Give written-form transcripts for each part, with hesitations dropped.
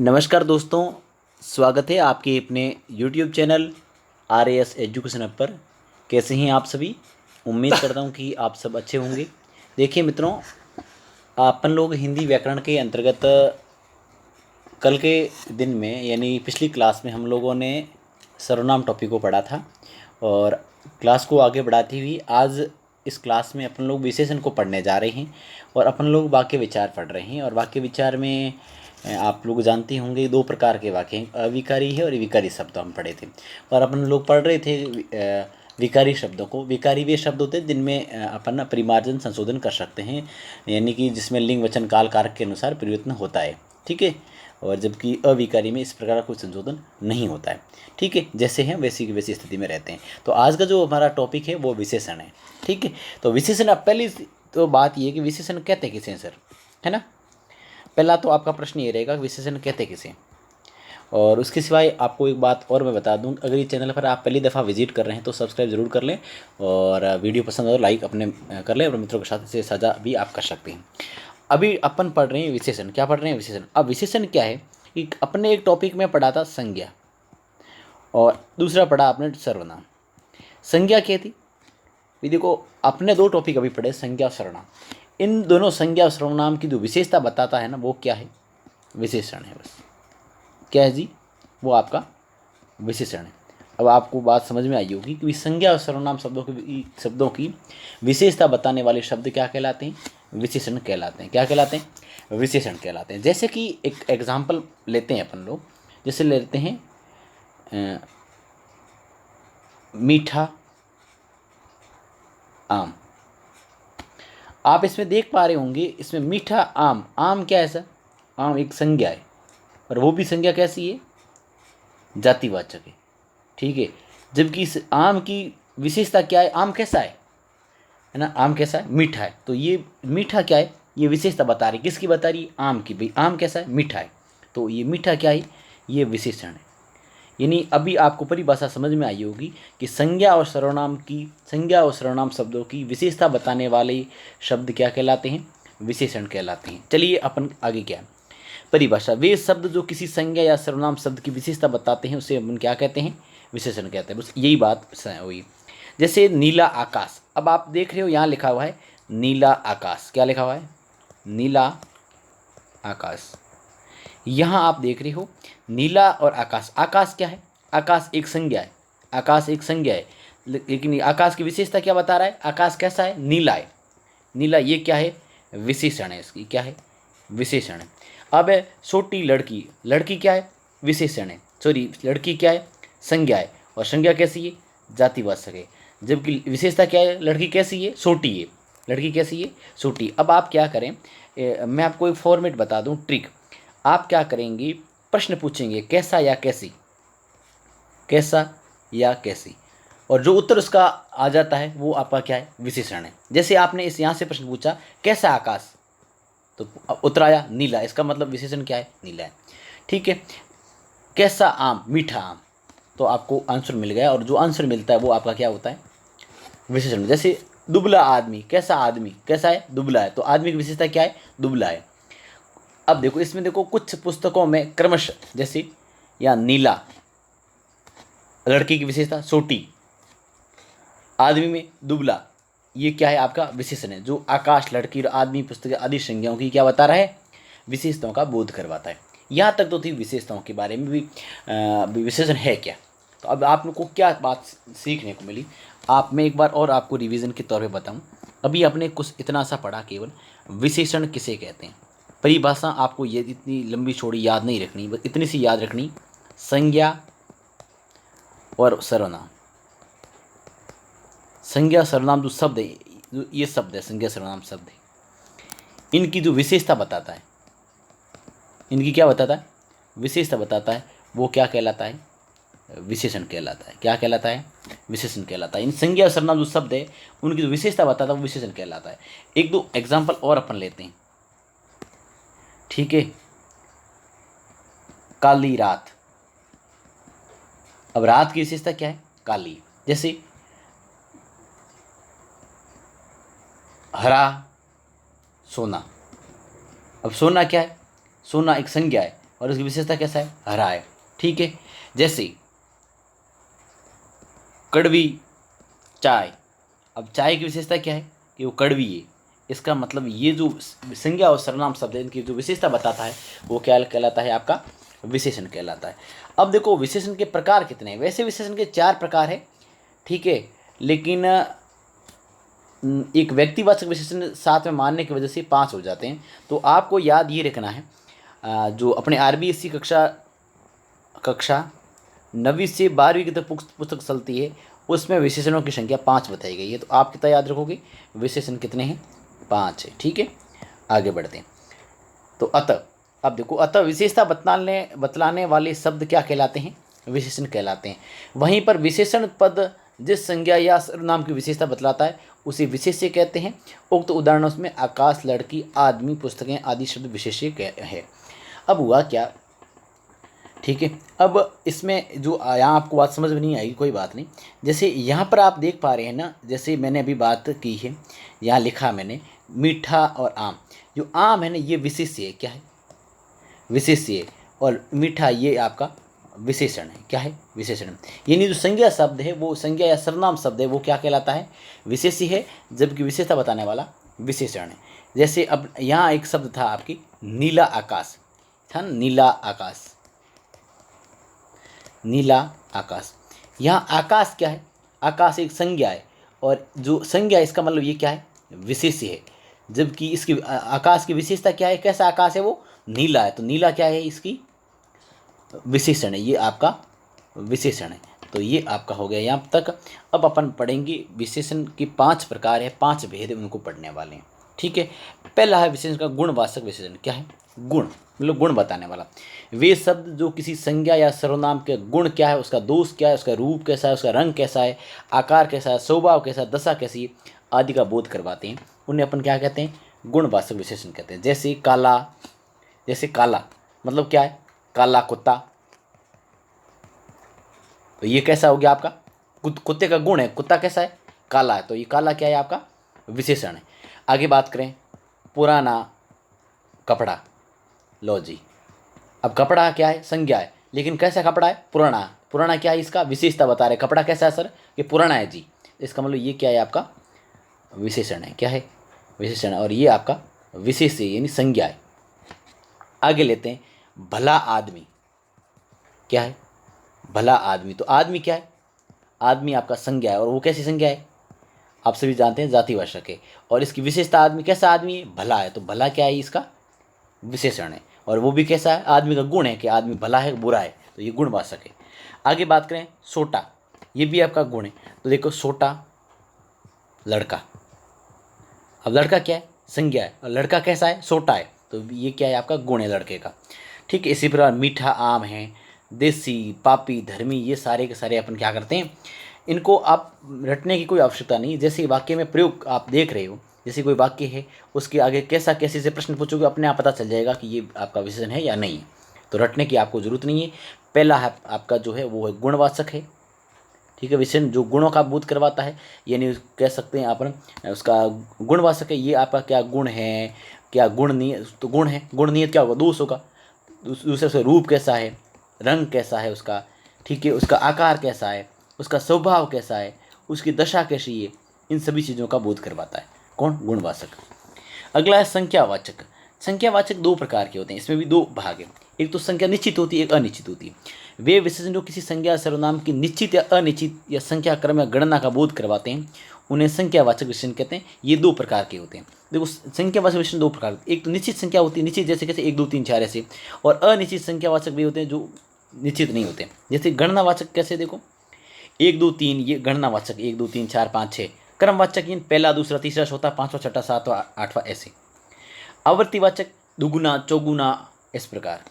नमस्कार दोस्तों, स्वागत है आपके अपने YouTube channel RAS education hub पर। कैसे हैं आप सभी? उम्मीद करता हूं कि आप सब अच्छे होंगे। देखिए मित्रों, अपन लोग हिंदी व्याकरण के अंतर्गत कल के दिन में यानी पिछली क्लास में हम लोगों ने सर्वनाम टॉपिक को पढ़ा था और क्लास को आगे बढ़ाती हुई आज इस क्लास में अपन लोग विशेषण को पढ़ने जा रहे हैं और अपन लोग वाक्य विचार पढ़ रहे हैं। और वाक्य विचार में आप लोग जानते होंगे दो प्रकार के वाक्य हैं, अविकारी है और विकारी शब्द हम पढ़े थे। और अपन लोग पढ़ रहे थे विकारी शब्दों को। विकारी वे शब्द होते हैं जिनमें अपन परिमार्जन संशोधन कर सकते हैं, यानी कि जिसमें लिंग वचन काल कारक के अनुसार परिवर्तन होता है। ठीक है। और जबकि अविकारी में इस प्रकार का कोई संशोधन नहीं होता है। ठीक है, जैसे हैं वैसी की वैसी स्थिति में रहते हैं। तो आज का जो हमारा टॉपिक है वो विशेषण है। ठीक है। तो विशेषण, अब पहली तो बात ये है कि विशेषण कहते किसे हैं सर, है ना। पहला तो आपका प्रश्न ये रहेगा विशेषण कहते किसे। और उसके सिवाय आपको एक बात और मैं बता दूं, अगर ये चैनल पर आप पहली दफ़ा विजिट कर रहे हैं तो सब्सक्राइब जरूर कर लें और वीडियो पसंद हो तो लाइक अपने कर लें और मित्रों के साथ इसे साझा भी आप कर सकते हैं। अभी अपन पढ़ रहे हैं विशेषण। क्या पढ़ रहे हैं? विशेषण। अब विशेषण क्या है कि अपने एक टॉपिक में पढ़ा था संज्ञा और दूसरा पढ़ा आपने सर्वनाम। संज्ञा क्या थी? ये देखो, अपने दो टॉपिक अभी पढ़े, संज्ञा और सर्वनाम। इन दोनों संज्ञा और सर्वनाम की जो विशेषता बताता है ना, वो क्या है? विशेषण है। बस क्या है जी? वो आपका विशेषण है। अब आपको बात समझ में आई होगी कि संज्ञा और सर्वनाम शब्दों की विशेषता बताने वाले शब्द क्या कहलाते हैं? विशेषण कहलाते हैं। क्या कहलाते हैं? विशेषण कहलाते हैं। जैसे कि एक एग्जाम्पल लेते हैं अपन लोग, जैसे लेते हैं मीठा आम। आप इसमें देख पा रहे होंगे, इसमें मीठा आम। आम क्या है सर? आम एक संज्ञा है और वो भी संज्ञा कैसी है? जातिवाचक है। ठीक है। जबकि इस आम की विशेषता क्या है? आम कैसा है ना, आम कैसा है? मीठा है। तो ये मीठा क्या है? ये विशेषता बता रही, किसकी बता रही है? आम की। भाई आम कैसा है? मीठा है। तो ये मीठा क्या है? ये विशेषण है। यानी अभी आपको परिभाषा समझ में आई होगी कि संज्ञा और सर्वनाम शब्दों की विशेषता बताने वाले शब्द क्या कहलाते हैं? विशेषण कहलाते हैं। चलिए अपन आगे क्या है परिभाषा। वे शब्द जो किसी संज्ञा या सर्वनाम शब्द की विशेषता बताते हैं उसे अपन क्या कहते हैं? विशेषण कहते हैं। बस यही बात हुई। जैसे नीला आकाश। अब आप देख रहे हो यहाँ लिखा हुआ है नीला आकाश। क्या लिखा हुआ है? नीला आकाश। यहाँ आप देख रहे हो नीला और आकाश। आकाश क्या है? आकाश एक संज्ञा है। आकाश एक संज्ञा है, लेकिन आकाश की विशेषता क्या बता रहा है? आकाश कैसा है? नीला है। नीला ये क्या है? विशेषण है। इसकी क्या है? विशेषण है। अब है छोटी लड़की। लड़की क्या है? विशेषण है। सॉरी, लड़की क्या है? संज्ञा है। और संज्ञा कैसी है? जातिवाचक है। जबकि विशेषता क्या है? लड़की कैसी है? छोटी है। लड़की कैसी है? छोटी। अब आप क्या करें, मैं आपको एक फॉर्मेट बता दूं, ट्रिक। आप क्या करेंगे, प्रश्न पूछेंगे कैसा या कैसी, कैसा या कैसी, और जो उत्तर उसका आ जाता है वो आपका क्या है? विशेषण है। जैसे आपने इस यहाँ से प्रश्न पूछा कैसा आकाश, तो उत्तर आया नीला। इसका मतलब विशेषण क्या है? नीला है। ठीक है। कैसा आम? मीठा आम। तो आपको आंसर मिल गया और जो आंसर मिलता है वो आपका क्या होता है? विशेषण। जैसे दुबला आदमी। कैसा आदमी? कैसा है? दुबला है। तो आदमी की विशेषता क्या है? दुबला है। अब देखो इसमें, देखो कुछ पुस्तकों में क्रमश, जैसे या नीला, लड़की की विशेषता छोटी, आदमी में दुबला, ये क्या है? आपका विशेषण है। जो आकाश, लड़की और आदमी पुस्तक आदि संज्ञाओं की क्या बता रहा है? विशेषताओं का बोध करवाता है। यहाँ तक तो थी विशेषताओं के बारे में भी विशेषण है क्या। तो अब आप लोग को क्या बात सीखने को मिली, आप मैं एक बार और आपको रिवीजन के तौर पे बताऊं। अभी आपने कुछ इतना सा पढ़ा, केवल विशेषण किसे कहते हैं। परिभाषा आपको ये इतनी लंबी चौड़ी याद नहीं रखनी, बस इतनी सी याद रखनी, संज्ञा और सर्वनाम। संज्ञा सर्वनाम जो शब्द है, जो ये शब्द है संज्ञा सर्वनाम शब्द है, इनकी जो विशेषता बताता है, इनकी क्या बताता है? विशेषता बताता है। वो क्या कहलाता है? विशेषण कहलाता है। क्या कहलाता है? विशेषण कहलाता है। इन संज्ञा और सर्वनाम जो शब्द है उनकी जो विशेषता बताता है वो विशेषण कहलाता है। एक दो एग्जाम्पल और अपन लेते हैं। ठीक है। काली रात। अब रात की विशेषता क्या है? काली। जैसे हरा सोना। अब सोना क्या है? सोना एक संज्ञा है और उसकी विशेषता कैसा है, हरा है। ठीक है, जैसे कड़वी चाय। अब चाय की विशेषता क्या है कि वो कड़वी है। इसका मतलब ये जो संज्ञा और सर्वनाम शब्द है इनकी जो विशेषता बताता है वो क्या कहलाता है, आपका विशेषण कहलाता है। अब देखो विशेषण के प्रकार कितने हैं। वैसे विशेषण के 4 प्रकार है, ठीक है, लेकिन एक व्यक्तिवाचक विशेषण साथ में मानने की वजह से 5 हो जाते हैं। तो आपको याद ये रखना है, जो अपने RBSC कक्षा 9वीं से 12वीं की तक पुस्तक चलती है उसमें विशेषणों की संख्या 5 बताई गई है। तो आप कितना याद रखोगे, विशेषण कितने हैं, 5 है। ठीक है, आगे बढ़ते हैं। तो अतः, अब देखो अतः विशेषता बतलाने वाले शब्द क्या कहलाते हैं, विशेषण कहलाते हैं। वहीं पर विशेषण पद जिस संज्ञा या सर्वनाम की विशेषता बतलाता है उसे विशेष्य कहते हैं। उक्त उदाहरणों में आकाश, लड़की, आदमी, पुस्तकें आदि शब्द विशेष्य है। अब हुआ क्या, ठीक है, अब इसमें जो यहाँ आपको बात समझ में नहीं आएगी, कोई बात नहीं। जैसे यहाँ पर आप देख पा रहे हैं ना, जैसे मैंने अभी बात की है, यहाँ लिखा मैंने मीठा और आम। जो आम है ना ये विशेष्य है, क्या है, विशेष्य है, और मीठा ये आपका विशेषण है, क्या है, विशेषण। यानी जो संज्ञा शब्द है वो संज्ञा या सर्वनाम शब्द है वो क्या कहलाता है, विशेष्य है, जबकि विशेषता बताने वाला विशेषण है। जैसे अब यहाँ एक शब्द था आपकी नीला आकाश, था ना, नीला आकाश, नीला आकाश। यहाँ आकाश क्या है, आकाश एक संज्ञा है, और जो संज्ञा इसका मतलब ये क्या है, विशेष्य है, जबकि इसकी आकाश की विशेषता क्या है, कैसा आकाश है, वो नीला है। तो नीला क्या है, इसकी विशेषण है, ये आपका विशेषण है। तो ये आपका हो गया यहाँ तक। अब अपन पढ़ेंगे विशेषण के 5 प्रकार है, 5 भेद उनको पढ़ने वाले हैं। ठीक है, पहला है विशेषण का गुणवाचक विशेषण। क्या है, गुण, मतलब गुण बताने वाला। वे शब्द जो किसी संज्ञा या सर्वनाम के गुण क्या है, उसका दोष क्या है, उसका रूप कैसा है, उसका रंग कैसा है, आकार कैसा है, स्वभाव कैसा है, दशा कैसी है आदि का बोध करवाते हैं, उन्हें अपन क्या कहते हैं, गुणवाचक विशेषण कहते हैं। जैसे काला, जैसे काला मतलब क्या है, काला कुत्ता, तो ये कैसा हो गया आपका, कुत्ते का गुण है, कुत्ता कैसा है, काला है, तो ये काला क्या है, आपका विशेषण है। आगे बात करें, पुराना कपड़ा, लो जी, अब कपड़ा क्या है, संज्ञा है, लेकिन कैसा कपड़ा है, पुराना। पुराना क्या है, इसका विशेषता बता रहे, कपड़ा कैसा है सर, ये पुराना है जी, इसका मतलब ये क्या है, आपका विशेषण है, क्या है, विशेषण, और ये आपका विशेष है, यानी संज्ञा है। आगे लेते हैं, भला आदमी, क्या है, भला आदमी। तो आदमी क्या है, आदमी आपका संज्ञा है, और वो कैसी संज्ञा है, आप सभी जानते हैं, जातिवाचक है, और इसकी विशेषता आदमी कैसा आदमी है, भला है। तो भला क्या है, इसका विशेषण है, और वो भी कैसा है, आदमी का गुण है कि आदमी भला है, बुरा है, तो ये गुणवाचक है। आगे बात करें, सोटा, ये भी आपका गुण है। तो देखो सोटा लड़का, अब लड़का क्या है, संज्ञा है, और लड़का कैसा है, सोटा है, तो ये क्या है, आपका गुण है लड़के का। ठीक है, इसी प्रकार मीठा आम है, देसी, पापी, धर्मी, ये सारे के सारे अपन क्या करते हैं, इनको आप रटने की कोई आवश्यकता नहीं। जैसे वाक्य में प्रयोग आप देख रहे हो, जैसे कोई वाक्य है उसके आगे कैसा कैसे से प्रश्न पूछोगे, अपने आप पता चल जाएगा कि ये आपका विशेषण है या नहीं है, तो रटने की आपको जरूरत नहीं है। पहला है आपका जो है वो है गुणवाचक है। ठीक है, विशेषण जो गुणों का बोध करवाता है, यानी कह सकते हैं अपन उसका गुणवाचक है। ये आपका क्या गुण है, क्या गुण नियत, तो गुण है, गुण नियत क्या होगा, दोष होगा। दूसरे से रूप कैसा है, रंग कैसा है उसका, ठीक है, उसका आकार कैसा है, उसका स्वभाव कैसा है, उसकी दशा कैसी है, इन सभी चीज़ों का बोध करवाता है कौन, गुणवाचक। अगला है संख्यावाचक। संख्यावाचक 2 प्रकार के होते हैं, इसमें भी 2 भाग है। एक तो संख्या निश्चित होती है, एक अनिश्चित होती है। वे विशेषण जो किसी संज्ञा सर्वनाम की निश्चित या अनिश्चित या संख्या क्रम या गणना का बोध करवाते हैं उन्हें संख्यावाचक विशेषण कहते हैं। ये 2 प्रकार के होते हैं। देखो संख्यावाचक विशेषण 2 प्रकार, एक तो निश्चित संख्या होती है, निश्चित जैसे कैसे 1 2 3 4 ऐसे, और अनिश्चित संख्यावाचक भी होते हैं जो निश्चित नहीं होते। जैसे गणनावाचक कैसे, देखो 1 2 3 ये गणनावाचक, 1 2 3 4 5 6। क्रमवाचक ये पहला, दूसरा, तीसरा, चौथा, पाँचवा, छठा, सातवां, आठवां ऐसे। आवर्तीवाचक दुगुना, चौगुना, इस प्रकार।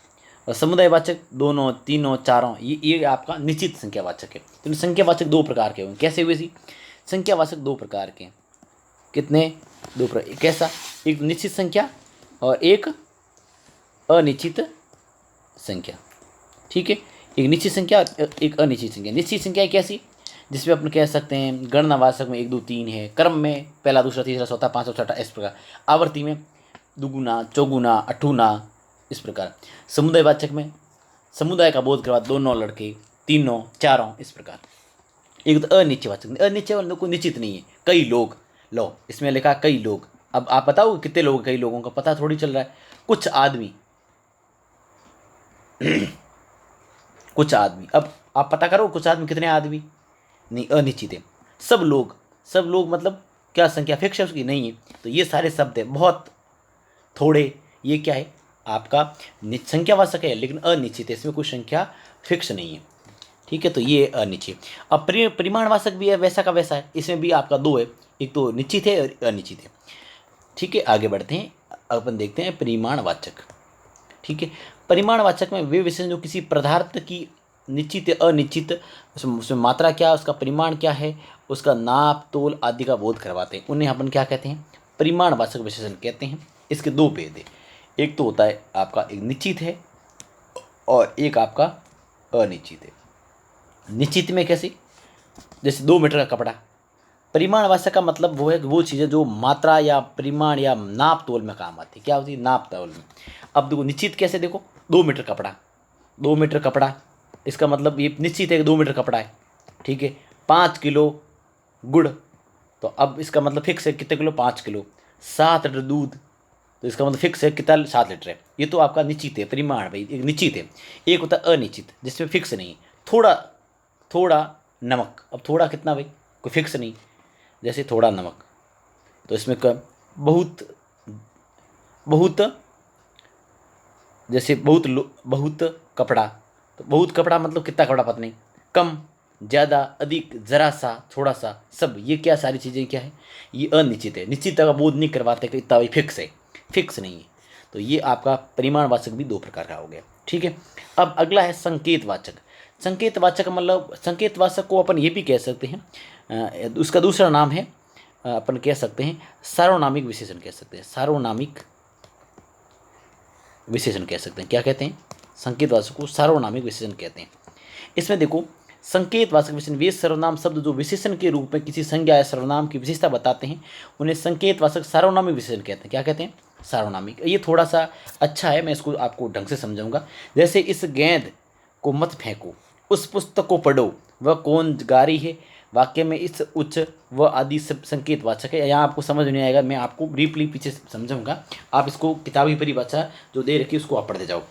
और समुदायवाचक दोनों, तीनों, चारों, ये आपका निश्चित संख्यावाचक है। तो संख्यावाचक 2 प्रकार के होंगे। कैसे हुए सी, संख्यावाचक 2 प्रकार के, कितने, 2 प्रकार, कैसा, एक निश्चित संख्या और एक अनिश्चित संख्या। ठीक है, एक निश्चित संख्या और एक अनिश्चित संख्या। निश्चित संख्या कैसी, जिसमें अपन कह सकते हैं गणनावाचक में 1 2 3 है, क्रम में पहला, दूसरा, तीसरा, चौथा, पाँचवा, छठा, इस प्रकार। आवर्ती में दुगुना, चौगुना, अठूना, इस प्रकार। समुदायवाचक में समुदाय का बोध करवा, दोनों लड़के, तीनों, चारों, इस प्रकार। एक तो अनिश्चयवाचक, अनिश्चय वालों को निश्चित नहीं है, कई लोग, लो इसमें लिखा कई लोग। अब आप बताओ कितने लोग, कई लोगों का पता थोड़ी चल रहा है। कुछ आदमी कुछ आदमी, अब आप पता करो कुछ आदमी कितने आदमी, नहीं, अनिश्चित है। सब लोग, सब लोग मतलब क्या संख्या फिक्स है उसकी, नहीं है। तो ये सारे शब्द है, बहुत, थोड़े, ये क्या है आपका संख्यावाचक है लेकिन अनिश्चित है, इसमें कोई संख्या फिक्स नहीं है। ठीक है, तो ये अनिश्चित। अब परिमाणवाचक भी है, वैसा का वैसा है, इसमें भी आपका दो है, एक तो निश्चित है और अनिश्चित है। ठीक है, आगे बढ़ते हैं, अपन देखते हैं परिमाणवाचक। ठीक है, परिमाणवाचक में वे विशेषण जो किसी पदार्थ की निश्चित या अनिश्चित, उसमें मात्रा क्या है, उसका परिमाण क्या है, उसका नाप तोल आदि का बोध करवाते हैं, उन्हें अपन क्या कहते हैं, परिमाणवाचक विशेषण कहते हैं। इसके दो भेद है, एक तो होता है आपका एक निश्चित है और एक आपका अनिश्चित है। निश्चित में कैसे, जैसे 2 मीटर का कपड़ा। परिमाणवाचक का मतलब वो है कि वो चीज़ें जो मात्रा या परिमाण या नाप तोल में काम आती है, क्या होती है, नाप तोल में। अब देखो निश्चित कैसे, देखो 2 मीटर कपड़ा, 2 मीटर कपड़ा, इसका मतलब ये निश्चित है कि 2 मीटर कपड़ा है। ठीक है, 5 किलो गुड़, तो अब इसका मतलब फिक्स है कितने किलो, 5 किलो। 7 लीटर दूध, तो इसका मतलब फिक्स है कितना, 7 लीटर है। ये तो आपका निश्चित है, परिमाण भाई एक निश्चित है। एक होता है अनिश्चित, जिसमें फिक्स नहीं, थोड़ा थोड़ा नमक, अब थोड़ा कितना भाई, कोई फिक्स नहीं, जैसे थोड़ा नमक, तो इसमें बहुत बहुत, जैसे बहुत कपड़ा, तो बहुत कपड़ा मतलब कितना कपड़ा पता नहीं, कम, ज़्यादा, अधिक, ज़रा सा, थोड़ा सा, सब, ये क्या सारी चीज़ें क्या है, ये अनिश्चित है। निश्चित का बोध नहीं करवाते कि इतना फिक्स है, फिक्स नहीं है। तो ये आपका परिमाणवाचक भी दो प्रकार का हो गया। ठीक है, अब अगला है संकेतवाचक। संकेतवाचक मतलब, संकेतवाचक को अपन ये भी कह सकते हैं, उसका दूसरा नाम है, अपन कह सकते हैं सार्वनामिक विशेषण कह सकते हैं, सार्वनामिक विशेषण कह सकते हैं। क्या कहते हैं, संकेतवाचक को सार्वनामिक विशेषण कहते हैं। इसमें देखो, संकेतवाचक विशेषण वे सर्वनाम शब्द जो विशेषण के रूप में किसी संज्ञा या सर्वनाम की विशेषता बताते हैं, उन्हें संकेतवाचक सार्वनामिक विशेषण कहते हैं। क्या कहते हैं, सार्वनामिक। ये थोड़ा सा अच्छा है, मैं इसको आपको ढंग से समझाऊंगा। जैसे इस गेंद को मत फेंको, उस पुस्तक को पढ़ो, वह कौन गारी है, वाक्य में इस उच्च व आदि सब संकेतवाचक है। यहाँ आपको समझ नहीं आएगा, मैं आपको ब्रीफली पीछे समझाऊंगा, आप इसको किताबी परिभाषा जो दे रखी है उसको आप पढ़ते जाओ।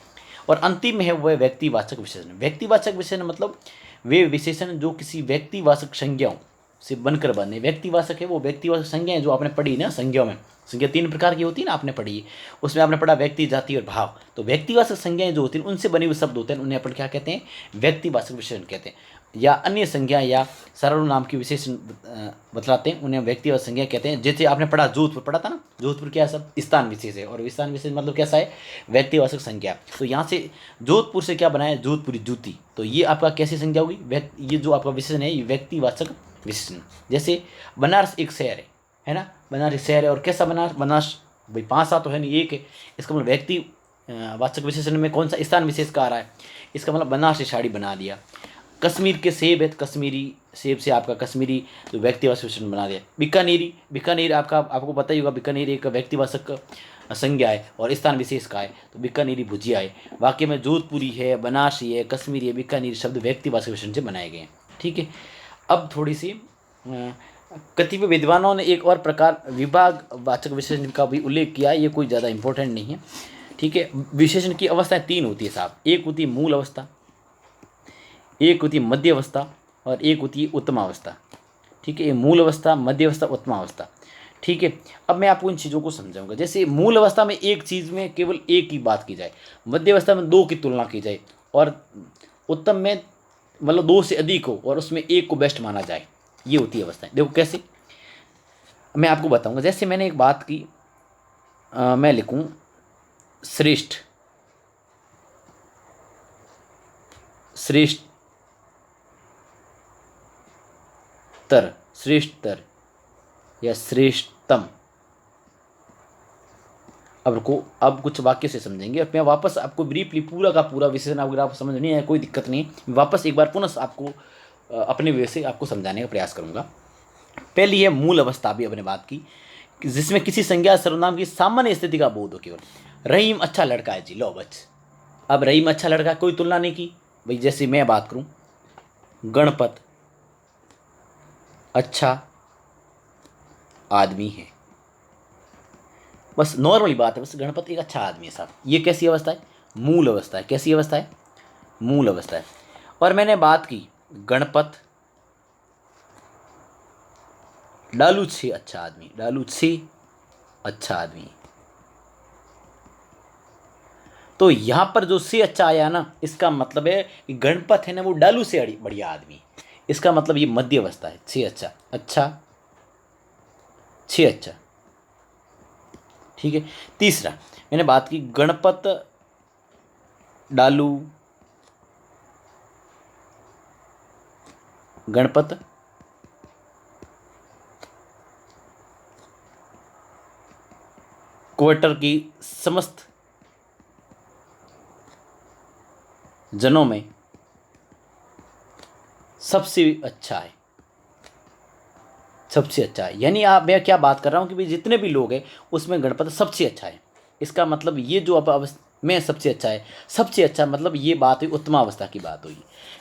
और अंतिम में है वह व्यक्तिवाचक विशेषण। व्यक्तिवाचक विशेषण मतलब वे विशेषण जो किसी व्यक्तिवाचक संज्ञाओं से बनकर बने। व्यक्तिवाचक है वो व्यक्तिवाचक संज्ञाएं जो आपने पढ़ी ना, संज्ञाओं में संज्ञा 3 प्रकार की होती है ना, आपने पढ़ी है, उसमें आपने पढ़ा व्यक्ति, जाति और भाव। तो व्यक्तिवाचक संज्ञाएं जो होती हैं उनसे बने हुए शब्द होते हैं, उन्हें अपन क्या कहते हैं, व्यक्तिवाचक विशेषण कहते हैं। या अन्य संज्ञा या सर्वनाम की विशेषण बतलाते हैं, उन्हें व्यक्तिवाचक संज्ञा कहते हैं। जैसे आपने पढ़ा, जोधपुर पढ़ा था ना, जोधपुर क्या सब स्थान विशेष है, और स्थान विशेष मतलब कैसा है, व्यक्तिवाचक संज्ञा। तो यहाँ से जोधपुर से क्या बनाया, जोधपुरी जूती, तो ये आपका कैसी संज्ञा होगी, ये जो आपका विशेषण है ये व्यक्तिवाचक विशेषण। जैसे बनारस एक शहर है ना, बनारस शहर है, और कैसा बनारस भाई 5 सात तो है नहीं, एक है। इसका मतलब व्यक्ति वाचक विशेषण में कौन सा स्थान विशेष का आ रहा है, इसका मतलब बनारसी साड़ी बना दिया। कश्मीर के सेब है, तो कश्मीरी सेब से आपका कश्मीरी जो व्यक्तिवाचक विशेषण बना दिया। बीकानेरी, बीकानेर आपको पता ही होगा, बीकानेर एक व्यक्तिवाचक संज्ञा है और स्थान विशेष का है, तो बीकानेरी भुजिया है। वाक्य में जोधपुरी है, बनारसी है, कश्मीरी है, बीकानेरी शब्द व्यक्तिवाचक विशेषण से बनाए गए हैं। ठीक है, अब थोड़ी सी कतिपय विद्वानों ने एक और प्रकार विभागवाचक विशेषण का भी उल्लेख किया है, ये कोई ज़्यादा इंपॉर्टेंट नहीं है। ठीक है, विशेषण की अवस्थाएं 3 होती है साहब, एक होती है मूल अवस्था, एक होती है मध्य अवस्था और एक होती है उत्तम अवस्था। ठीक है, ये मूल अवस्था, मध्य अवस्था, उत्तम अवस्था। ठीक है, अब मैं आपको इन चीज़ों को समझाऊंगा। जैसे मूल अवस्था में एक चीज़ में केवल एक ही बात की जाए, मध्य अवस्था में 2 की तुलना की जाए, और उत्तम में मतलब 2 से अधिक हो और उसमें एक को बेस्ट माना जाए, ये होती है अवस्थाएं। देखो कैसे, मैं आपको बताऊंगा। जैसे मैंने एक बात की, मैं लिखूं श्रेष्ठ, श्रेष्ठतर या श्रेष्ठतम। अब कुछ वाक्य से समझेंगे, और मैं वापस आपको ब्रीफली पूरा का पूरा विशेषण अगर आपको समझ नहीं आया कोई दिक्कत नहीं, मैं वापस एक बार पुनः आपको अपने वे से आपको समझाने का प्रयास करूंगा। पहली है मूल अवस्था, भी अपने बात की, जिसमें किसी संज्ञा सर्वनाम की सामान्य स्थिति का बोध हो केवल। रहीम अच्छा लड़का है जी, लो बच। अब रहीम अच्छा लड़का, कोई तुलना नहीं की भाई। जैसे मैं बात करूं, गणपत अच्छा आदमी है, बस नॉर्मली बात है, बस गणपत एक अच्छा आदमी है साहब। ये कैसी अवस्था है? मूल अवस्था है। कैसी अवस्था है? मूल अवस्था है। और मैंने बात की गणपत डालू से अच्छा आदमी, डालू से अच्छा आदमी। तो यहां पर जो से अच्छा आया ना, इसका मतलब है कि गणपत है ना वो डालू से बढ़िया आदमी। इसका मतलब ये मध्य अवस्था है। से अच्छा, अच्छा से अच्छा, ठीक है। तीसरा मैंने बात की गणपत डालू, गणपत क्वार्टर की समस्त जनों में सबसे अच्छा है, सबसे अच्छा है। यानी आप, मैं क्या बात कर रहा हूँ कि भाई जितने भी लोग हैं उसमें गणपत सबसे अच्छा है। इसका मतलब ये जो अब में सबसे अच्छा है, सबसे अच्छा मतलब ये बात हुई उत्तम अवस्था की बात हुई।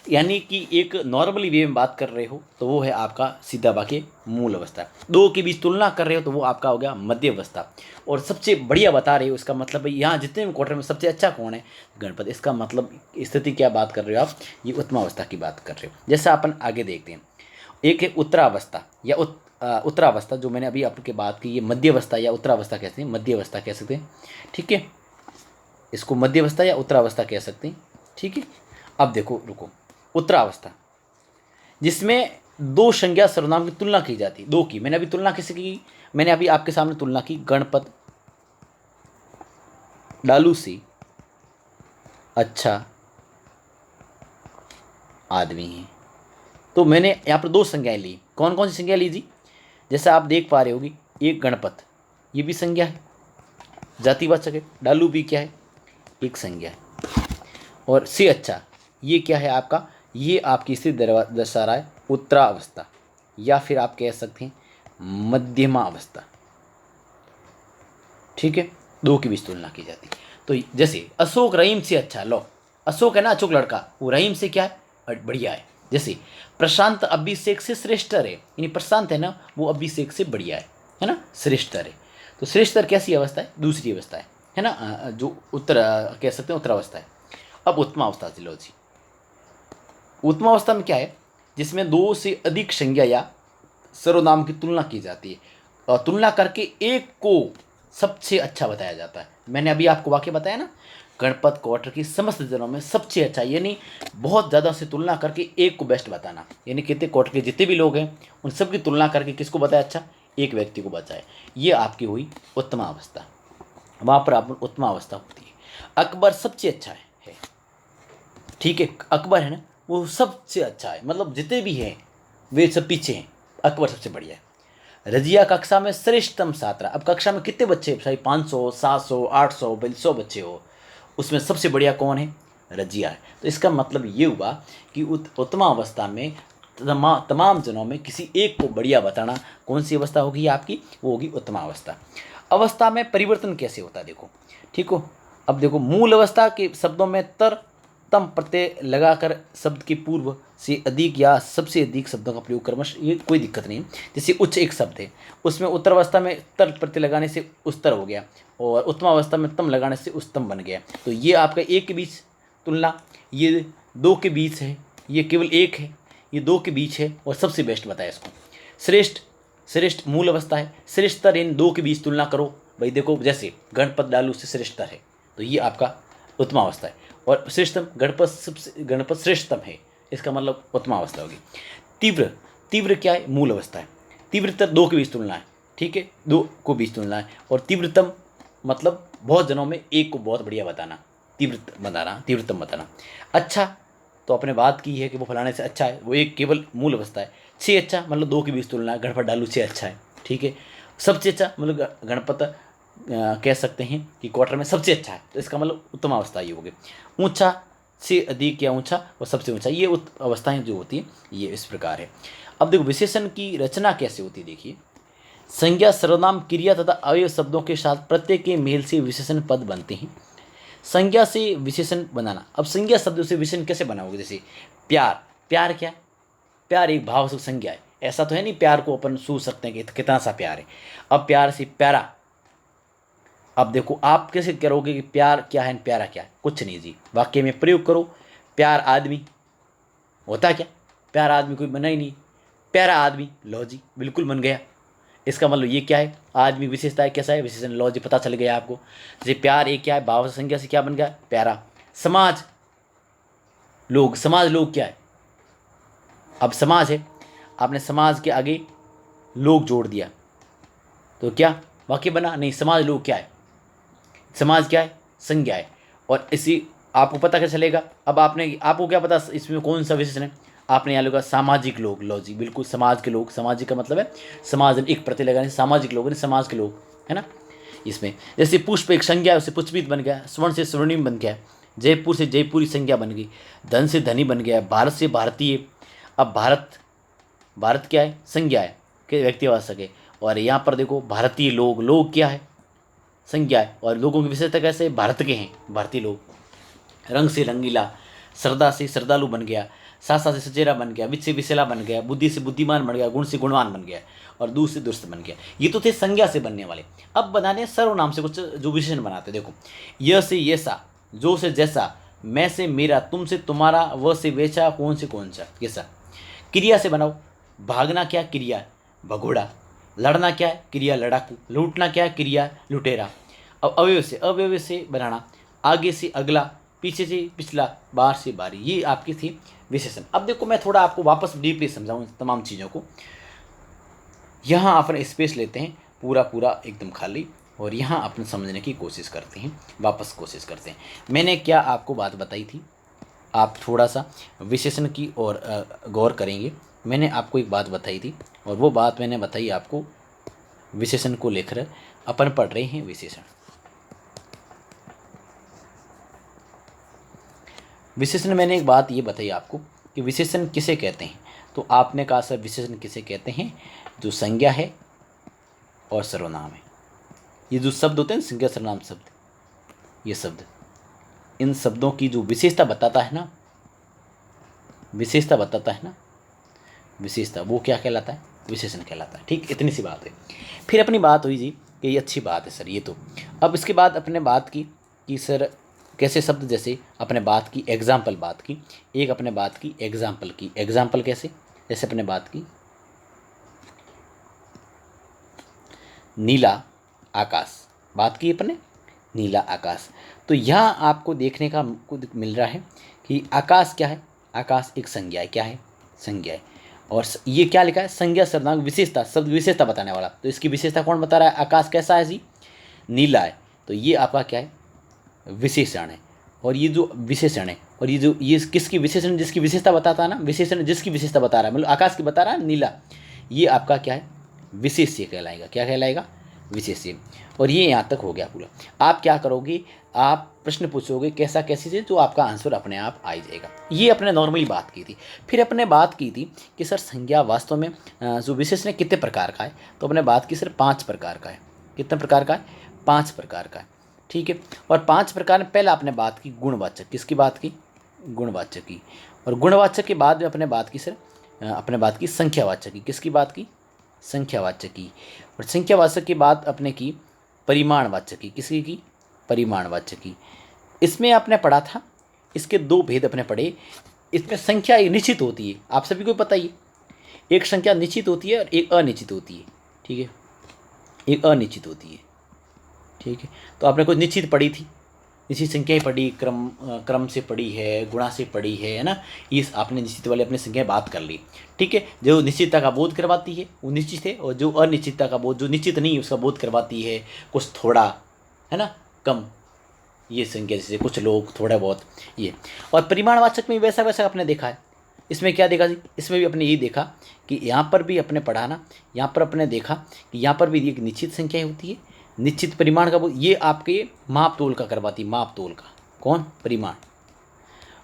यानी कि एक नॉर्मली वे में बात कर रहे हो तो वो है आपका सीधा वाक्य मूल अवस्था। दो के बीच तुलना कर रहे हो तो वो आपका हो गया मध्य अवस्था। और सबसे बढ़िया बता रहे हो, इसका मतलब भाई यहाँ जितने भी क्वार्टर में सबसे अच्छा कौन है? गणपत। इसका मतलब स्थिति क्या बात कर रहे हो आप? ये उत्तम अवस्था की बात कर रहे हो। जैसा अपन आगे देखते हैं, एक है उत्तरावस्था या उत्तरावस्था, जो मैंने अभी आपके बात की, ये मध्यावस्था या उत्तरावस्था कहते हैं, मध्यावस्था कह सकते हैं, ठीक है। इसको मध्यावस्था या उत्तरावस्था कह सकते हैं, ठीक है। अब देखो, रुको, उत्तरावस्था जिसमें दो संज्ञा सर्वनाम की तुलना की जाती है। दो की मैंने अभी तुलना किसी की? मैंने अभी आपके सामने तुलना की गणपत डालू सी अच्छा आदमी है। तो मैंने यहाँ पर दो संज्ञाएं ली। कौन कौन सी संज्ञा ली जी? जैसे आप देख पा रहे होगी, एक गणपत, ये भी संज्ञा है, जातिवाचक है। डालू भी क्या है? एक संज्ञा है। और से अच्छा, ये क्या है आपका? ये आपकी स्थिति दर्शा रहा है उत्तरावस्था, या फिर आप कह सकते हैं मध्यमा अवस्था, ठीक है। दो की बीच तुलना की जाती है। तो जैसे अशोक रहीम से अच्छा, लो अशोक है ना, अशोक लड़का, वो रहीम से क्या है? बढ़िया है। जैसे प्रशांत अभिषेक से श्रेष्ठतर है, यानी प्रशांत है ना वो अभिषेक से बढ़िया है ना, श्रेष्ठतर है। तो श्रेष्ठतर कैसी अवस्था है? दूसरी अवस्था है ना, जो उत्तर कह सकते हैं उत्तरावस्था है। अब उत्तमावस्था से लो जी। उत्तमावस्था में क्या है? जिसमें दो से अधिक संज्ञा या सर्वनाम की तुलना की जाती है, और तुलना करके एक को सबसे अच्छा बताया जाता है। मैंने अभी आपको वाक्य बताया ना, गणपत क्वार्टर की समस्त जनों में सबसे अच्छा, यानी बहुत ज़्यादा से तुलना करके एक को बेस्ट बताना। यानी कितने क्वार्टर के जितने भी लोग हैं उन सब की तुलना करके किसको बताया अच्छा? एक व्यक्ति को बताया। ये आपकी हुई उत्तम अवस्था। वहाँ पर आप उत्तम अवस्था होती है। अकबर सबसे अच्छा है, ठीक है। अकबर है ना वो सबसे अच्छा है, मतलब जितने भी हैं वे सब पीछे हैं, अकबर सबसे बढ़िया है। रजिया कक्षा में श्रेष्ठतम छात्रा। अब कक्षा में कितने बच्चे? भाई 500, 700, 800, 100 बच्चे हो, उसमें सबसे बढ़िया कौन है? रजिया है। तो इसका मतलब ये हुआ कि उत्तम अवस्था में तमाम जनों में किसी एक को बढ़िया बताना कौन सी अवस्था होगी आपकी? वो होगी उत्तम अवस्था। अवस्था में परिवर्तन कैसे होता है देखो, ठीक हो। अब देखो, मूल अवस्था के शब्दों में तर तम प्रत्यय लगाकर शब्द के पूर्व से अधिक या सबसे अधिक शब्दों का प्रयोग क्रमश, ये कोई दिक्कत नहीं। जैसे उच्च एक शब्द है, उसमें उत्तर अवस्था में तर प्रत्यय लगाने से उत्तर हो गया, और उत्तम अवस्था में तम लगाने से उस्तम बन गया। तो ये आपका एक के बीच तुलना, ये दो के बीच है, ये केवल एक है, ये दो के बीच है, और सबसे बेस्ट बताया इसको। श्रेष्ठ, श्रेष्ठ मूल अवस्था है। श्रेष्ठतर इन दो के बीच तुलना करो भाई, देखो जैसे गणपत डालू से श्रेष्ठतर है, तो ये आपका उत्तम अवस्था है। और श्रेष्ठतम, गणपत सबसे, गणपत श्रेष्ठतम है, इसका मतलब उत्तम अवस्था होगी। तीव्र, तीव्र क्या है? मूल अवस्था है। तीव्रतर दो के बीच तुलना है, ठीक है, दो को बीच तुलना है। और तीव्रतम मतलब बहुत जनों में एक को बहुत बढ़िया बताना, तीव्र बताना, तीव्रतम बताना। अच्छा, तो आपने बात की है कि वो फलाने से अच्छा है, वो एक केवल मूल अवस्था है। से अच्छा मतलब दो के बीच तुलना है, गणपत डालू से अच्छा है, ठीक है। सबसे अच्छा मतलब गणपत कह सकते हैं कि क्वार्टर में सबसे अच्छा है, तो इसका मतलब उत्तम अवस्था ये होगी। ऊंचा से अधिक या ऊंचा और सबसे ऊंचा, ये अवस्थाएं जो होती हैं ये इस प्रकार है। अब देखो विशेषण की रचना कैसे होती है, देखिए संज्ञा सर्वनाम क्रिया तथा अवयव शब्दों के साथ प्रत्येक के मेल से विशेषण पद बनते हैं। संज्ञा से विशेषण बनाना, अब संज्ञा शब्द से विशेषण कैसे बनाओगे? जैसे प्यार, प्यार क्या है? प्यार एक भाव से संज्ञा है, ऐसा तो है नहीं प्यार को अपन सूझ सकते हैं कि कितना सा प्यार है। अब प्यार से प्यारा, अब देखो आप कैसे करोगे कि प्यार क्या है प्यारा क्या है? कुछ नहीं जी, वाक्य में प्रयोग करो। प्यार आदमी होता क्या? प्यारा आदमी कोई बना ही नहीं, प्यारा आदमी, लो जी बिल्कुल बन गया। इसका मतलब ये क्या है? आदमी विशेषता है, कैसा है? विशेषण, लो जी पता चल गया आपको। जैसे प्यार एक क्या है? भाव से संज्ञा से क्या बन गया? प्यारा। समाज, लोग, समाज लोग क्या है? अब समाज है, आपने समाज के आगे लोग जोड़ दिया तो क्या वाक्य बना? नहीं, समाज लोग क्या है? समाज क्या है? संज्ञा है। और इसी आपको पता कैसे चलेगा? अब आपको क्या पता इसमें कौन सा विशेषण है? आपने यहाँ लगा सामाजिक लोग, लो जी बिल्कुल सामाज के लोग। सामाजिक का मतलब है समाज, एक प्रत्यय लगाने से सामाजिक लोग, समाज के लोग, है ना। इसमें जैसे पुष्प एक संज्ञा है, उससे पुष्पित बन गया। स्वर्ण से स्वर्णिम बन गया। जयपुर से जयपुरी संज्ञा बन गई। धन से धनी बन गया। भारत से भारतीय। अब भारत, भारत क्या है? संज्ञा है कि व्यक्तिवाचक है। और यहाँ पर देखो भारतीय लोग, लोग क्या है? संज्ञा है। और लोगों की विशेषता कैसे? भारत के हैं भारतीय लोग। रंग से रंगीला, श्रद्धा से श्रद्धालु बन गया। सासा से सचेरा बन गया। वित्त से विशेला बन गया। बुद्धि से बुद्धिमान बन गया। गुण से गुणवान बन गया। और दूर से दुष्ट बन गया। ये तो थे संज्ञा से बनने वाले। अब बनाने सर्वनाम से कुछ जो विशेषण बनाते। देखो, यह से ये सा, जो से जैसा, मैं से मेरा, तुम से तुम्हारा, वह से वेचा, कौन से कौन सा, कैसा। क्रिया से बनाओ। भागना क्या? क्रिया भगोड़ा। लड़ना क्या है? क्रिया लड़ाकू। लूटना क्या है? क्रिया लुटेरा। अब अवयव से बनाना। आगे से अगला, पीछे से पिछला, बाहर से बारी, ये आपकी थी विशेषण। अब देखो मैं थोड़ा आपको वापस डीपली समझाऊं तमाम चीज़ों को। यहाँ अपन स्पेस लेते हैं पूरा पूरा एकदम खाली, और यहाँ अपन समझने की कोशिश करते हैं, वापस कोशिश करते हैं। मैंने क्या आपको बात बताई थी, आप थोड़ा सा विशेषण की ओर गौर करेंगे। मैंने आपको एक बात बताई थी, और वो बात मैंने बताई आपको विशेषण को लेकर। अपन पढ़ रहे हैं विशेषण। विशेषण मैंने एक बात ये बताई आपको कि विशेषण किसे कहते हैं। तो आपने कहा सर विशेषण किसे कहते हैं? जो संज्ञा है और सर्वनाम है। ये जो शब्द होते हैं संज्ञा सर्वनाम शब्द, ये शब्द, इन शब्दों की जो विशेषता बताता है ना, विशेषता बताता है ना, विशेषता, वो क्या कहलाता है? विशेषण कहलाता है। ठीक, इतनी सी बात है। फिर अपनी बात हुई जी कि ये अच्छी बात है सर ये तो। अब इसके बाद अपने बात की कि सर कैसे शब्द, जैसे अपने बात की एग्जाम्पल बात की, एक अपने बात की एग्जाम्पल की। एग्जाम्पल कैसे? जैसे अपने बात की नीला आकाश, बात की अपने नीला आकाश। तो यहाँ आपको देखने का मिल रहा है कि आकाश क्या है? आकाश एक संज्ञा है। क्या है? संज्ञा है। और ये क्या लिखा है? संज्ञा सर्वनाम विशेषता, शब्द विशेषता बताने वाला। तो इसकी विशेषता कौन बता रहा है? आकाश कैसा है जी? नीला है। तो ये आपका क्या है? विशेषण है। और ये जो विशेषण है, और ये किसकी विशेषण? जिसकी विशेषता बताता है ना, विशेषण जिसकी विशेषता बता रहा है, मतलब आकाश की बता रहा है नीला, ये आपका क्या है? विशेष्य कहलाएगा। क्या कहलाएगा? विशेष्य। और ये यहाँ तक हो गया पूरा। आप क्या करोगे? आप प्रश्न पूछोगे कैसा कैसी से, तो आपका आंसर अपने आप आ जाएगा। ये अपने नॉर्मली बात की थी। फिर अपने बात की थी कि सर संज्ञा वास्तव में जो विशेषण कितने प्रकार का है। तो अपने बात की सर 5 प्रकार का है। कितने प्रकार का है? 5 प्रकार का है। ठीक है। और 5 प्रकार में पहला आपने बात की गुणवाचक। किसकी बात की? गुणवाचक की। और गुणवाचक के बाद में अपने बात की सर अपने बात की संख्यावाचक की। किसकी बात की? संख्यावाचक की। और संख्यावाचक के बाद अपने की परिमाणवाचक की। किसकी की? परिमाणवाचक की। इसमें आपने पढ़ा था, इसके 2 भेद अपने पढ़े। इसमें संख्या एक निश्चित होती है, आप सभी को पता ही है। एक संख्या निश्चित होती है और एक अनिश्चित होती है। ठीक है, एक अनिश्चित होती है। ठीक है, तो आपने कुछ निश्चित पढ़ी थी, निश्चित संख्याएं पढ़ी, क्रम से पढ़ी है, गुणा से पढ़ी है ना। इस आपने निश्चित वाले अपनी संख्याएं बात कर ली। ठीक है, जो निश्चितता का बोध करवाती है वो निश्चित है, और जो अनिश्चितता का बोध, जो निश्चित नहीं है उसका बोध करवाती है कुछ थोड़ा, है ना, कम, ये संख्या जैसे कुछ लोग, थोड़ा बहुत ये। और परिमाणवाचक में वैसा वैसा आपने देखा है। इसमें क्या देखा जी? इसमें भी अपने ये देखा कि यहाँ पर भी अपने पढ़ा ना, यहाँ पर अपने देखा कि यहाँ पर भी एक निश्चित संख्या होती है, निश्चित परिमाण का, ये आपके माप तोल का करवाती, माप तोल का। कौन? परिमाण।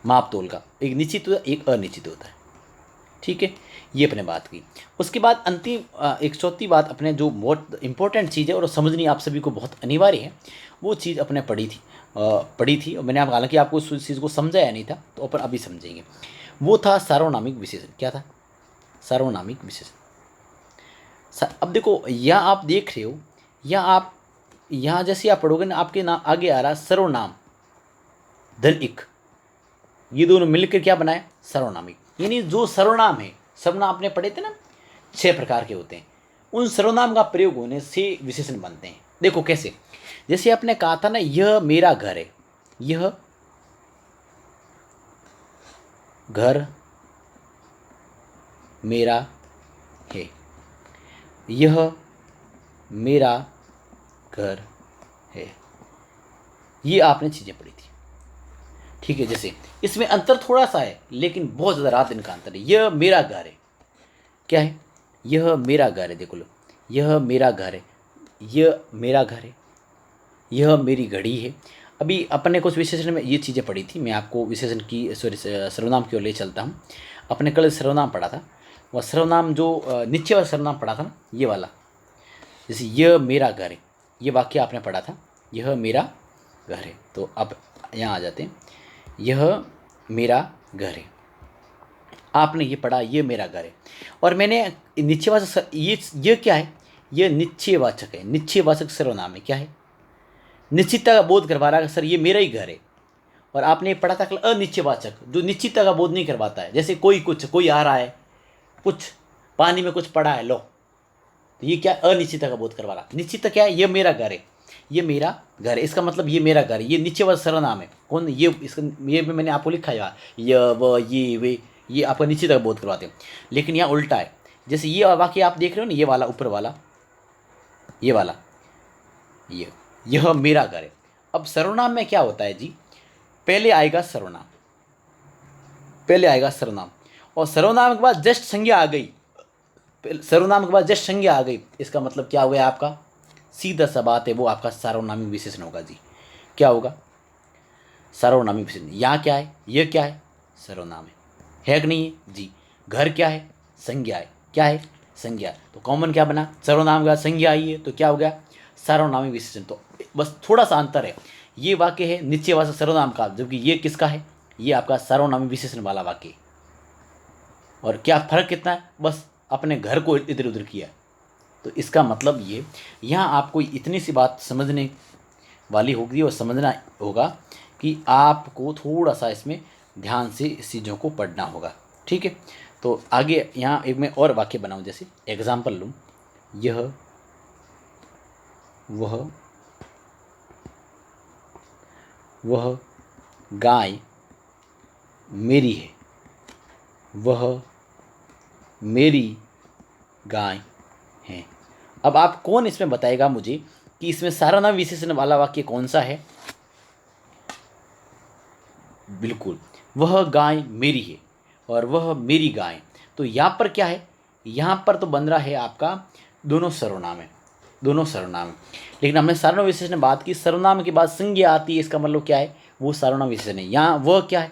माप तोल का एक निश्चित होता है, एक अनिश्चित होता है। ठीक है, ये अपने बात की। उसके बाद अंतिम एक चौथी बात अपने जो बहुत इंपॉर्टेंट चीज़ है और समझनी आप सभी को बहुत अनिवार्य है, वो चीज़ अपने पढ़ी थी और मैंने हालांकि आपको उस चीज़ को समझाया नहीं था, तो अपन अभी समझेंगे। वो था सार्वनामिक विशेषण। क्या था? सार्वनामिक विशेषण। अब देखो यहाँ आप देख रहे हो, यहाँ जैसे आप पढ़ोगे ना, आपके नाम आगे आ रहा सर्वनाम धन इक, ये दोनों मिलकर क्या बनाए? सर्वनामिक। यानी जो सर्वनाम है, सर्वनाम आपने पढ़े थे ना, 6 प्रकार के होते हैं, उन सर्वनाम का प्रयोग होने से विशेषण बनते हैं। देखो कैसे, जैसे आपने कहा था ना, यह मेरा घर है, यह घर मेरा है, यह मेरा घर है, ये आपने चीज़ें पढ़ी थी। ठीक है, जैसे इसमें अंतर थोड़ा सा है लेकिन बहुत ज़्यादा रात दिन का अंतर है। यह मेरा घर है, क्या है? यह मेरा घर है। देखो लो, यह मेरा घर है, यह मेरा घर है, यह मेरी घड़ी है। अभी अपने कुछ विशेषण में ये चीज़ें पढ़ी थी, मैं आपको विशेषण की सर्वनाम की ओर ले चलता हूँ। अपने कल सर्वनाम पढ़ा था, वह सर्वनाम जो नीचे वाला सर्वनाम पढ़ा था ना, ये वाला, जैसे यह मेरा घर है, ये वाक्य आपने पढ़ा था, यह मेरा घर है। तो अब यहाँ आ जाते हैं, यह मेरा घर है, आपने ये पढ़ा, ये मेरा घर है। और मैंने निश्चयवाचक, ये क्या है? ये निश्चयवाचक है, निश्चयवाचक सर्वनाम है। क्या है? निश्चितता का बोध करवा रहा है, सर ये मेरा ही घर है। और आपने पढ़ा था कल अनिश्चयवाचक, जो निश्चितता का बोध नहीं करवाता है। जैसे कोई आ रहा है, कुछ पानी में कुछ पड़ा है, लो, तो ये क्या? अनिश्चितता का बोध करवा रहा। निश्चितता क्या है? ये मेरा घर है, ये मेरा घर है, इसका मतलब ये मेरा घर है, ये निश्चयवाचक सर्वनाम है। कौन? ये इसका, ये भी मैंने आपको लिखा है, ये व ये वे, ये आपका निश्चितता का बोध करवाते हैं। लेकिन यहाँ उल्टा है, जैसे ये वाक्य आप देख रहे हो ना, ये वाला ऊपर वाला, ये वाला, यह मेरा घर है। अब सर्वनाम में क्या होता है जी? पहले आएगा सर्वनाम, पहले आएगा सर्वनाम, और सर्वनाम के बाद जस्ट संज्ञा आ गई, सर्वनाम के बाद जस्ट संज्ञा आ गई, इसका मतलब क्या हो गया आपका? सीधा सा बात है, वो आपका सार्वनामिक विशेषण होगा जी। क्या होगा? सार्वनामिक विशेषण। यहाँ क्या है? यह क्या है? सर्वनाम है कि नहीं है जी? घर क्या है? संज्ञा है। क्या है? संज्ञा। तो कॉमन क्या बना? सर्वनाम का संज्ञा आई है, तो क्या हो गया? सार्वनामिक विशेषण। तो बस थोड़ा सा अंतर है, ये वाक्य है निश्चयवाचक सर्वनाम का, जबकि ये किसका है? ये आपका सार्वनामिक विशेषण वाला वाक्य। और क्या फर्क कितना है? बस अपने घर को इधर उधर किया। तो इसका मतलब ये, यहाँ आपको इतनी सी बात समझने वाली होगी और समझना होगा कि आपको थोड़ा सा इसमें ध्यान से इस चीज़ों को पढ़ना होगा। ठीक है, तो आगे यहाँ एक मैं और वाक्य बनाऊँ, जैसे एग्जाम्पल लूँ, यह वह गाय मेरी है, वह मेरी गाय है। अब आप कौन इसमें बताएगा मुझे कि इसमें सार्वनाम विशेषण वाला वाक्य कौन सा है? बिल्कुल, वह गाय मेरी है और वह मेरी गाय। तो यहाँ पर क्या है? यहाँ पर तो बन रहा है आपका दोनों सर्वनाम है, दोनों सर्वनाम है। लेकिन हमने सर्वनाम विशेषण में बात की, सर्वनाम के बाद संज्ञा आती है, इसका मतलब क्या है? वो सर्वनाम विशेषण है। यहाँ वह क्या है?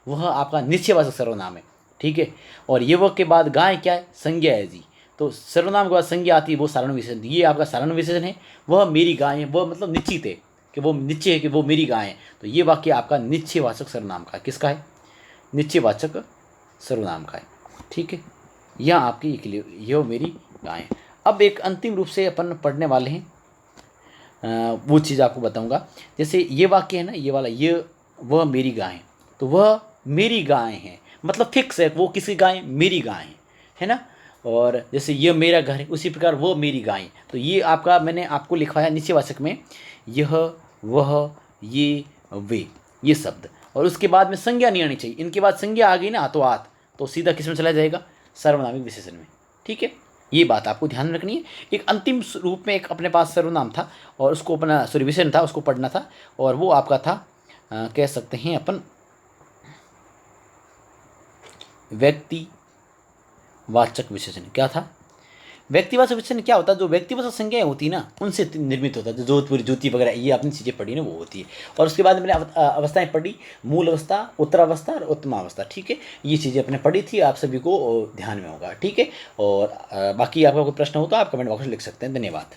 वह आपका निश्चयवाचक सर्वनाम है। ठीक है, और ये वह के बाद गाय क्या है? संज्ञा है जी। तो सर्वनाम के बाद संज्ञा आती है, वो सार्वनाम विशेषण। ये आपका सार्वनाम विशेषण है, वह मेरी गाय है, वह मतलब निश्चित है कि वो निश्चय है कि वो मेरी गाय है। तो ये वाक्य आपका निश्चयवाचक सर्वनाम का, किसका है? निश्चयवाचक सर्वनाम का है। ठीक है, यह आपकी यह मेरी गाय है। अब एक अंतिम रूप से अपन पढ़ने वाले हैं, वो चीज़ आपको बताऊंगा। जैसे ये वाक्य है ना, ये वाला, ये वह मेरी गाय है, तो वह मेरी गाय है, मतलब फिक्स है, वो किसी गाय? मेरी गाय है ना। और जैसे ये मेरा घर है, उसी प्रकार वो मेरी गाय। तो ये आपका मैंने आपको लिखवाया निश्चयवाचक में, यह वह ये वे, ये शब्द, और उसके बाद में संज्ञा नहीं आनी चाहिए। इनके बाद संज्ञा आ गई ना, तो आत, तो सीधा किस में चला जाएगा? सर्वनामिक विशेषण में। ठीक है, ये बात आपको ध्यान में रखनी है। एक अंतिम रूप में एक अपने पास सर्वनाम था और उसको अपना विशेषण था, उसको पढ़ना था, और वो आपका था कह सकते हैं अपन व्यक्तिवाचक विशेषण। क्या था? व्यक्तिवाचक विशेषण क्या होता है, जो व्यक्तिवाचक संज्ञाएं होती है ना उनसे निर्मित होता है, जो जोधपुर ज्योति वगैरह ये आपने चीज़ें पढ़ी ना वो होती है। और उसके बाद मैंने अवस्थाएं पढ़ी, मूल अवस्था, उत्तरावस्था और उत्तमावस्था, ठीक है, ये चीज़ें अपने पढ़ी थी, आप सभी को ध्यान में होगा, ठीक है। और बाकी आपका कोई प्रश्न हो तो आप कमेंट बॉक्स में लिख सकते हैं। धन्यवाद।